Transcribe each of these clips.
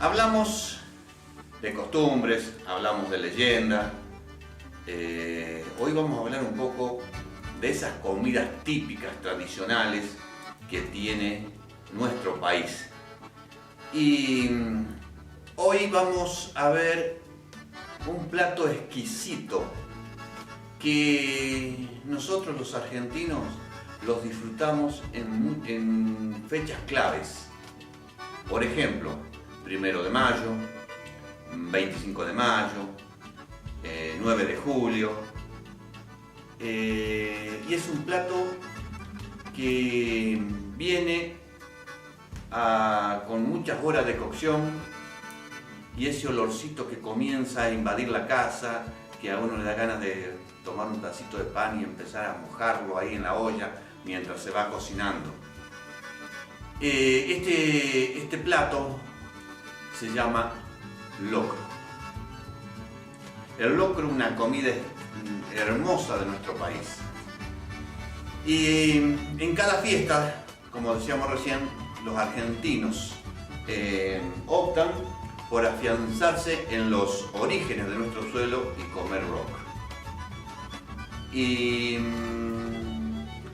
Hablamos de costumbres, hablamos de leyenda. Hoy vamos a hablar un poco de esas comidas típicas, tradicionales que tiene nuestro país. Y hoy vamos a ver un plato exquisito que nosotros los argentinos los disfrutamos en fechas claves. Por ejemplo, 1 de mayo, 25 de mayo, 9 de julio. Y es un plato que viene con muchas horas de cocción y ese olorcito que comienza a invadir la casa, que a uno le da ganas de tomar un pedacito de pan y empezar a mojarlo ahí en la olla mientras se va cocinando. Este plato se llama locro. El locro es una comida hermosa de nuestro país. Y en cada fiesta, como decíamos recién, los argentinos optan por afianzarse en los orígenes de nuestro suelo y comer locro. Y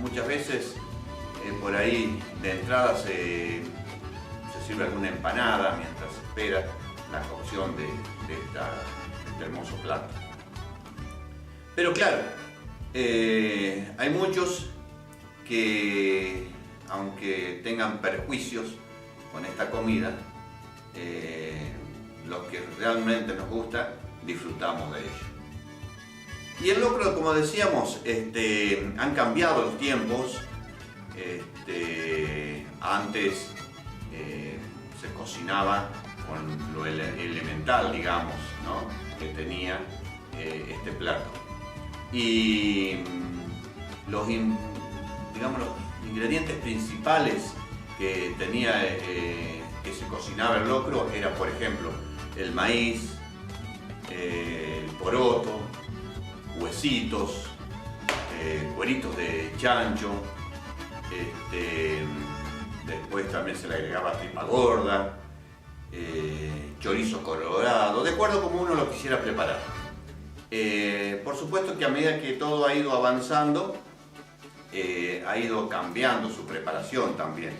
muchas veces por ahí de entrada se sirve alguna empanada mientras se espera la cocción de este hermoso plato. Pero claro, hay muchos que, aunque tengan perjuicios con esta comida, los que realmente nos gusta, disfrutamos de ello. Y el locro, como decíamos, han cambiado los tiempos. Antes se cocinaba con lo elemental, digamos, ¿no?, que tenía este plato. Y los ingredientes principales que tenía, que se cocinaba el locro, era, por ejemplo, el maíz, el poroto, huesitos, cueritos de chancho. Después también se le agregaba tripa gorda, chorizo colorado, de acuerdo como uno lo quisiera preparar. Por supuesto que a medida que todo ha ido avanzando, ha ido cambiando su preparación también.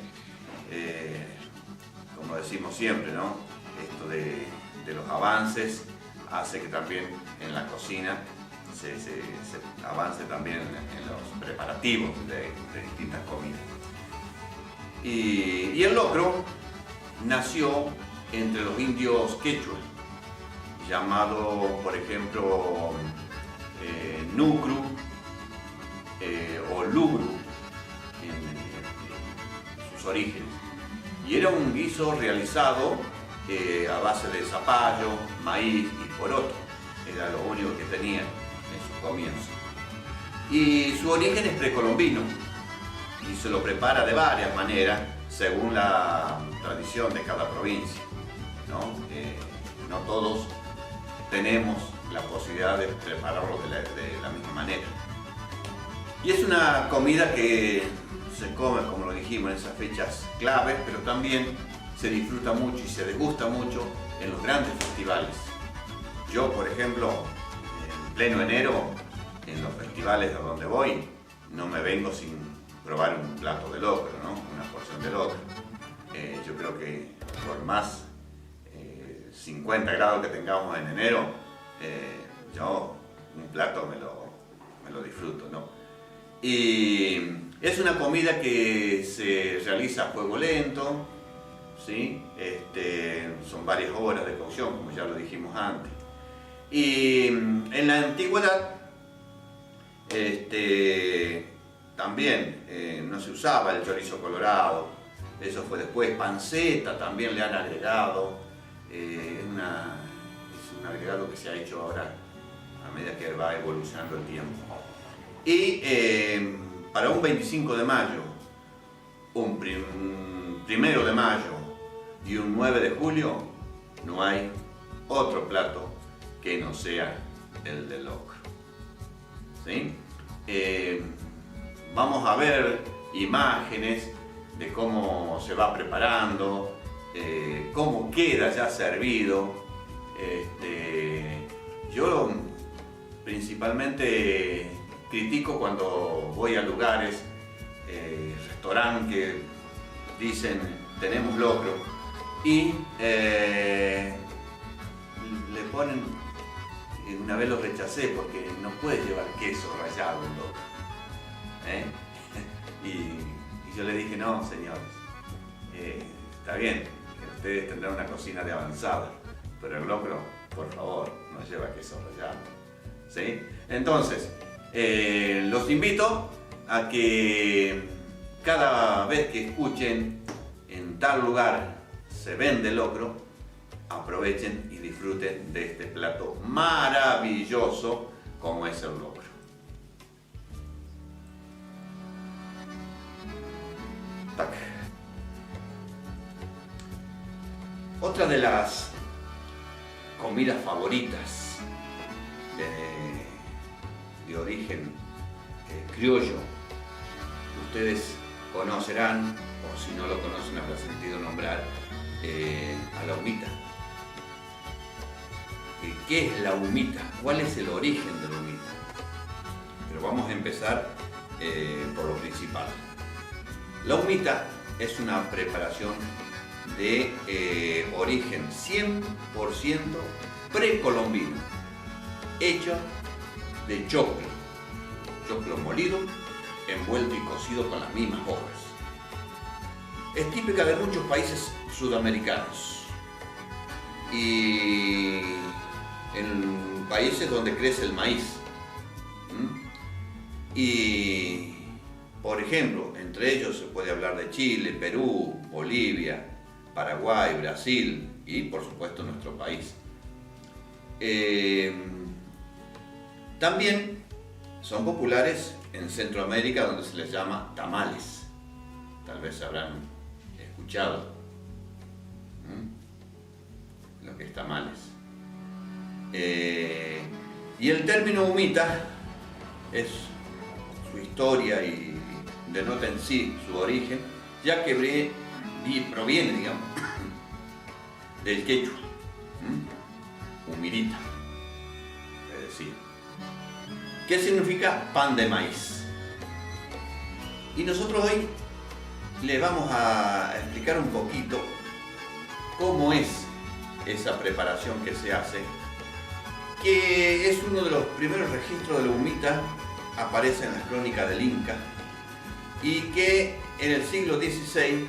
Como decimos siempre, ¿no?, esto de los avances hace que también en la cocina se avance también en los preparativos de distintas comidas. Y el locro nació entre los indios quechua, llamado, por ejemplo, nucru o lugru en sus orígenes. Y era un guiso realizado a base de zapallo, maíz y poroto. Era lo único que tenía en sus comienzos. Y su origen es precolombino y se lo prepara de varias maneras según la tradición de cada provincia, ¿no? No todos tenemos la posibilidad de prepararlo de la misma manera. Y es una comida que se come, como lo dijimos, en esas fechas claves, pero también se disfruta mucho y se degusta mucho en los grandes festivales. Yo, por ejemplo, en pleno enero, en los festivales a donde voy, no me vengo sin probar un plato de locro, ¿no?, una porción de locro. Yo creo que por más 50 grados que tengamos en enero, yo un plato me lo disfruto, ¿no? Y es una comida que se realiza a fuego lento, ¿sí? Son varias horas de cocción, como ya lo dijimos antes. Y en la antigüedad también no se usaba el chorizo colorado, eso fue después. Panceta también le han agregado, es un agregado que se ha hecho ahora a medida que va evolucionando el tiempo. Y para un 25 de mayo, un 1 de mayo y un 9 de julio, no hay otro plato que no sea el de locro, ¿sí? Vamos a ver imágenes de cómo se va preparando, cómo queda ya servido. Yo principalmente critico cuando voy a lugares, restaurantes que dicen tenemos locro y le ponen, una vez lo rechacé porque no puedes llevar queso rallado en locro. Y yo le dije, no señores, está bien, que ustedes tendrán una cocina de avanzada, pero el locro, por favor, no lleva queso rallado. ¿Sí? Entonces, los invito a que cada vez que escuchen en tal lugar se vende locro, aprovechen y disfruten de este plato maravilloso como es el locro. Tac. Otra de las comidas favoritas de origen criollo, ustedes conocerán, o si no lo conocen habrá sentido nombrar, a la humita. ¿Qué es la humita? ¿Cuál es el origen de la humita? Pero vamos a empezar por lo principal. La humita es una preparación de origen 100% precolombino, hecha de choclo molido, envuelto y cocido con las mismas hojas. Es típica de muchos países sudamericanos y en países donde crece el maíz. Y, por ejemplo, entre ellos se puede hablar de Chile, Perú, Bolivia, Paraguay, Brasil y, por supuesto, nuestro país. También son populares en Centroamérica, donde se les llama tamales. Tal vez habrán escuchado lo que es tamales. Y el término humita es su historia y denota en sí su origen, ya que proviene, digamos, del quechua, humirita, es decir, ¿qué significa pan de maíz? Y nosotros hoy le vamos a explicar un poquito cómo es esa preparación que se hace, que es uno de los primeros registros de la humita, aparece en las crónicas del Inca, y que en el siglo XVI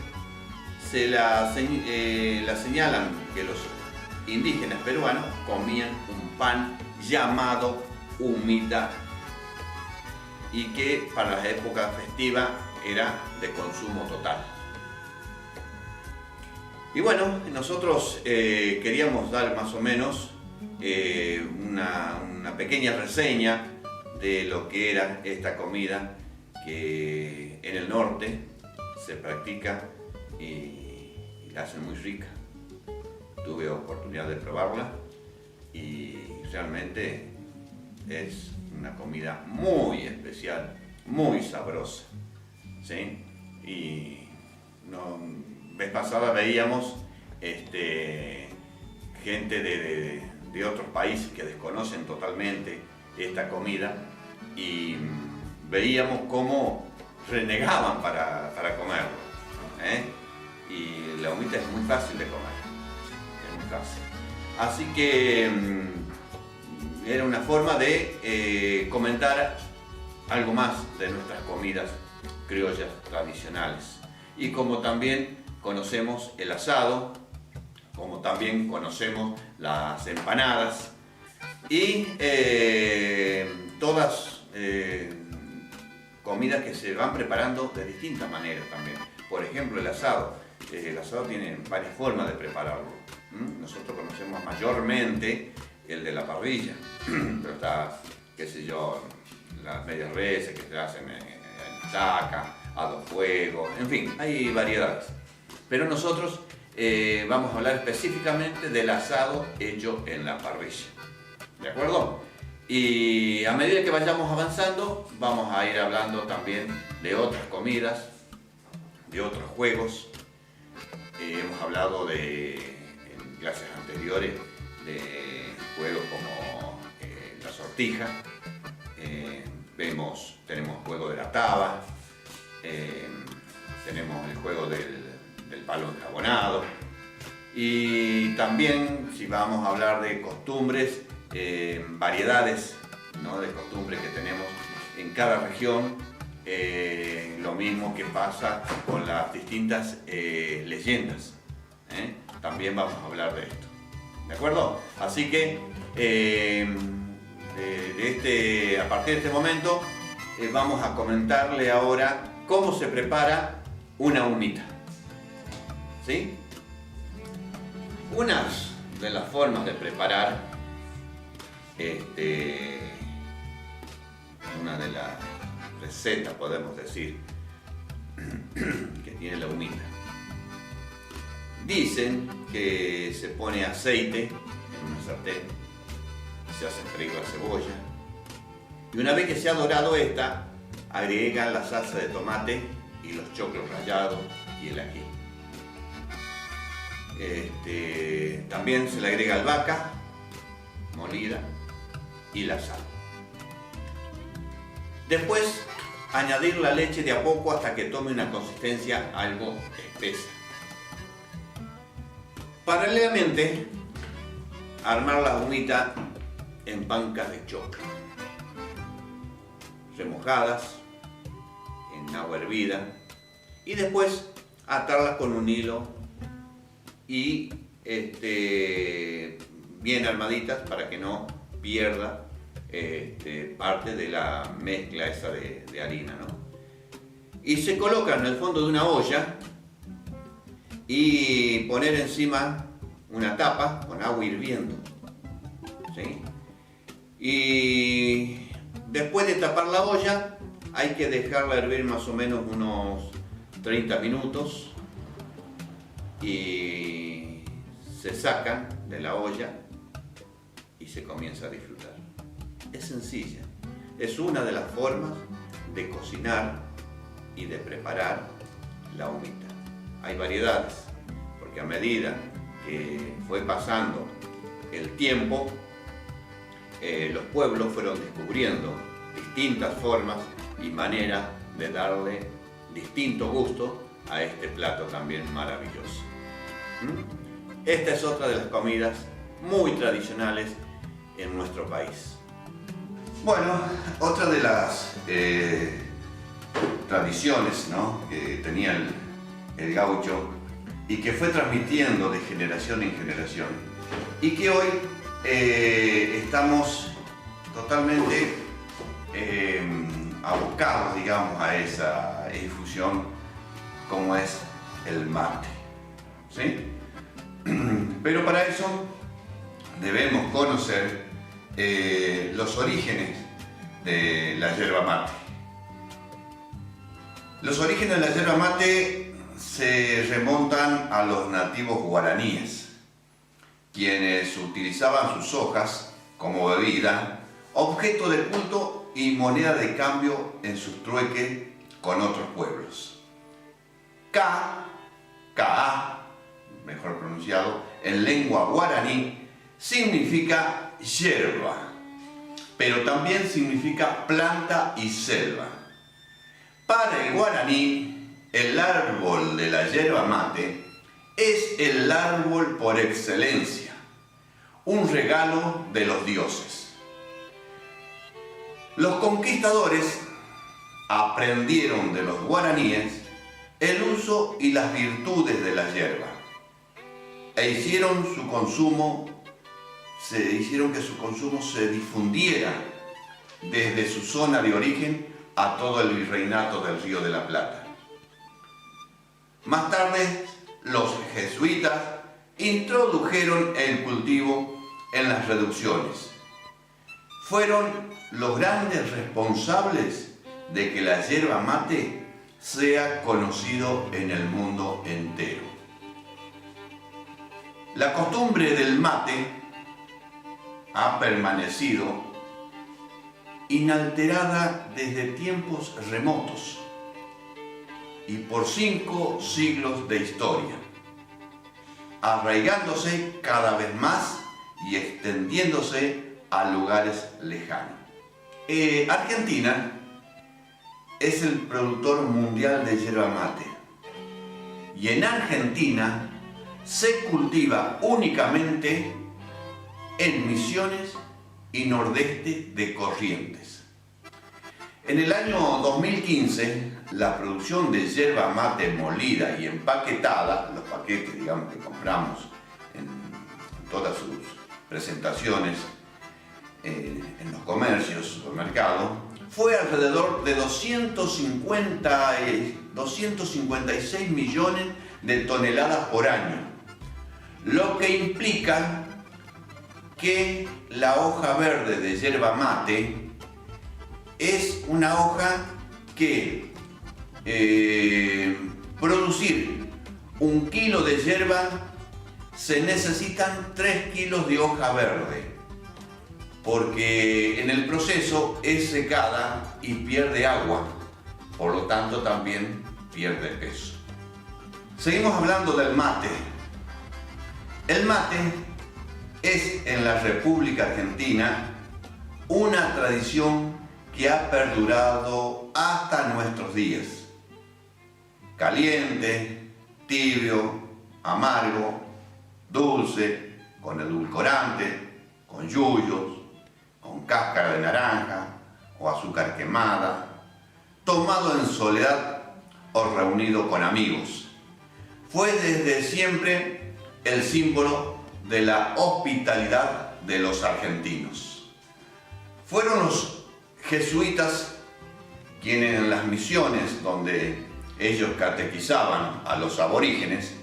se la señalan que los indígenas peruanos comían un pan llamado humita y que para las épocas festivas era de consumo total. Y bueno, nosotros queríamos dar más o menos una pequeña reseña de lo que era esta comida que en el norte se practica y la hacen muy rica. Tuve oportunidad de probarla y realmente es una comida muy especial, muy sabrosa, ¿sí? Y vez pasada veíamos gente de otros países que desconocen totalmente esta comida y veíamos cómo renegaban para comerlo, y la humita es muy fácil de comer, es muy fácil. Así que era una forma de comentar algo más de nuestras comidas criollas tradicionales. Y como también conocemos el asado, como también conocemos las empanadas y todas comidas que se van preparando de distintas maneras también. Por ejemplo, el asado tiene varias formas de prepararlo. Nosotros conocemos mayormente el de la parrilla, pero está, qué sé yo, las medias reses que se hacen en chaca, a dos fuegos, en fin, hay variedades. Pero nosotros vamos a hablar específicamente del asado hecho en la parrilla, ¿de acuerdo? Y a medida que vayamos avanzando, vamos a ir hablando también de otras comidas, de otros juegos hemos hablado en clases anteriores de juegos como la sortija, tenemos juego de la taba, tenemos el juego del palo enjabonado, y también, si vamos a hablar de costumbres, variedades, ¿no?, de costumbres que tenemos en cada región, lo mismo que pasa con las distintas leyendas, también vamos a hablar de esto, ¿de acuerdo? Así que a partir de este momento vamos a comentarle ahora cómo se prepara una humita, ¿sí? Una de las formas de preparar una de las recetas, podemos decir, que tiene la humita. Dicen que se pone aceite en una sartén, se hace freír la cebolla, y una vez que se ha dorado esta, agregan la salsa de tomate y los choclos rallados y el ají. También se le agrega albahaca molida y la sal. Después, añadir la leche de a poco hasta que tome una consistencia algo espesa. Paralelamente, armar la humita en pancas de choclo, remojadas en agua hervida, y después atarlas con un hilo y bien armaditas para que no pierda parte de la mezcla esa de harina, ¿no? Y se colocan en el fondo de una olla y poner encima una tapa con agua hirviendo, ¿sí? Y después de tapar la olla hay que dejarla hervir más o menos unos 30 minutos y se sacan de la olla y se comienza a disfrutar. Es sencilla, es una de las formas de cocinar y de preparar la humita. Hay variedades, porque a medida que fue pasando el tiempo, los pueblos fueron descubriendo distintas formas y maneras de darle distinto gusto a este plato también maravilloso. Esta es otra de las comidas muy tradicionales en nuestro país. Bueno, otra de las tradiciones, ¿no?, que tenía el gaucho y que fue transmitiendo de generación en generación y que hoy estamos totalmente abocados, digamos, a esa difusión, como es el mate, ¿sí? Pero para eso debemos conocer los orígenes de la yerba mate. Los orígenes de la yerba mate se remontan a los nativos guaraníes, quienes utilizaban sus hojas como bebida, objeto de culto y moneda de cambio en sus trueques con otros pueblos. Ka, mejor pronunciado, en lengua guaraní significa yerba, pero también significa planta y selva. Para el guaraní, el árbol de la yerba mate es el árbol por excelencia, un regalo de los dioses. Los conquistadores aprendieron de los guaraníes el uso y las virtudes de la yerba e hicieron que su consumo se difundiera desde su zona de origen a todo el virreinato del Río de la Plata. Más tarde, los jesuitas introdujeron el cultivo en las reducciones. Fueron los grandes responsables de que la yerba mate sea conocido en el mundo entero. La costumbre del mate ha permanecido inalterada desde tiempos remotos y por 5 siglos de historia. arraigándose cada vez más y extendiéndose a lugares lejanos. Argentina es el productor mundial de yerba mate y en Argentina se cultiva únicamente en Misiones y nordeste de Corrientes. En el año 2015, la producción de yerba mate molida y empaquetada, los paquetes, digamos, que compramos en todas sus presentaciones en los comercios, supermercados, fue alrededor de 256 millones de toneladas por año, lo que implica que la hoja verde de yerba mate es una hoja que producir 1 kilo de yerba se necesitan 3 kilos de hoja verde, porque en el proceso es secada y pierde agua, por lo tanto también pierde peso. Seguimos hablando del mate. El mate es en la República Argentina una tradición que ha perdurado hasta nuestros días. Caliente, tibio, amargo, dulce, con edulcorante, con yuyos, con cáscara de naranja o azúcar quemada, tomado en soledad o reunido con amigos. Fue desde siempre el símbolo de la hospitalidad de los argentinos. Fueron los jesuitas quienes en las misiones donde ellos catequizaban a los aborígenes,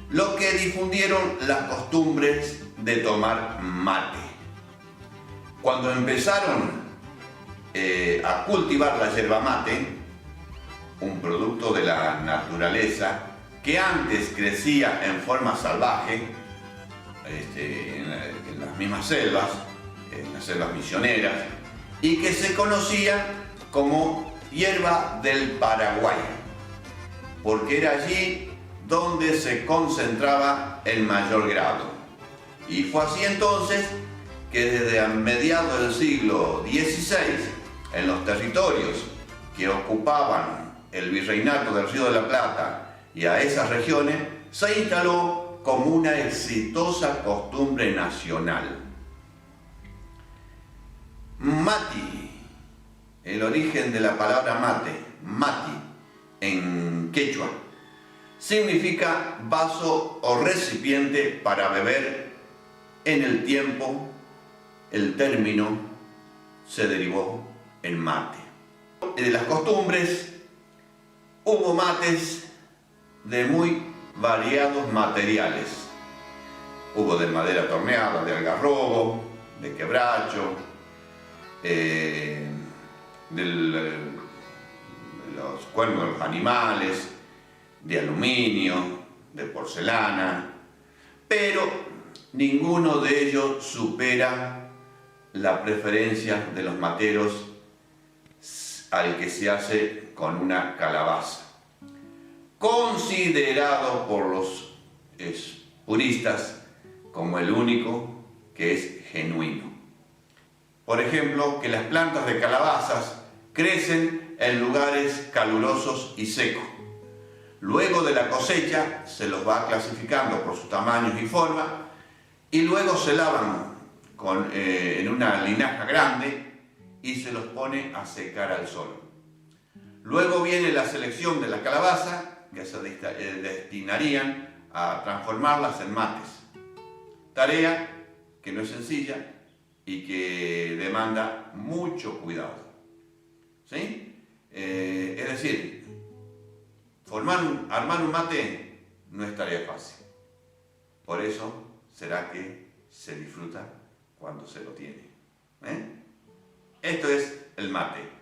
los que difundieron las costumbres de tomar mate. Cuando empezaron a cultivar la yerba mate, un producto de la naturaleza que antes crecía en forma salvaje en las mismas selvas, en las selvas misioneras, y que se conocía como hierba del Paraguay, porque era allí donde se concentraba el mayor grado. Y fue así entonces que desde a mediados del siglo XVI, en los territorios que ocupaban el virreinato del Río de la Plata y a esas regiones, se instaló como una exitosa costumbre nacional. Mati, el origen de la palabra mate, mati, en quechua, significa vaso o recipiente para beber. En el tiempo, el término se derivó en mate. De las costumbres, hubo mates de muy variados materiales. Hubo de madera torneada, de algarrobo, de quebracho, de los cuernos de los animales, de aluminio, de porcelana, pero ninguno de ellos supera la preferencia de los materos al que se hace con una calabaza, considerado por los puristas como el único que es genuino. Por ejemplo, que las plantas de calabazas crecen en lugares calurosos y secos. Luego de la cosecha se los va clasificando por sus tamaños y forma y luego se lavan en una linaja grande y se los pone a secar al sol. Luego viene la selección de la calabaza, que se destinarían a transformarlas en mates. Tarea que no es sencilla y que demanda mucho cuidado. ¿Sí? Es decir, armar un mate no es tarea fácil. Por eso será que se disfruta cuando se lo tiene. Esto es el mate.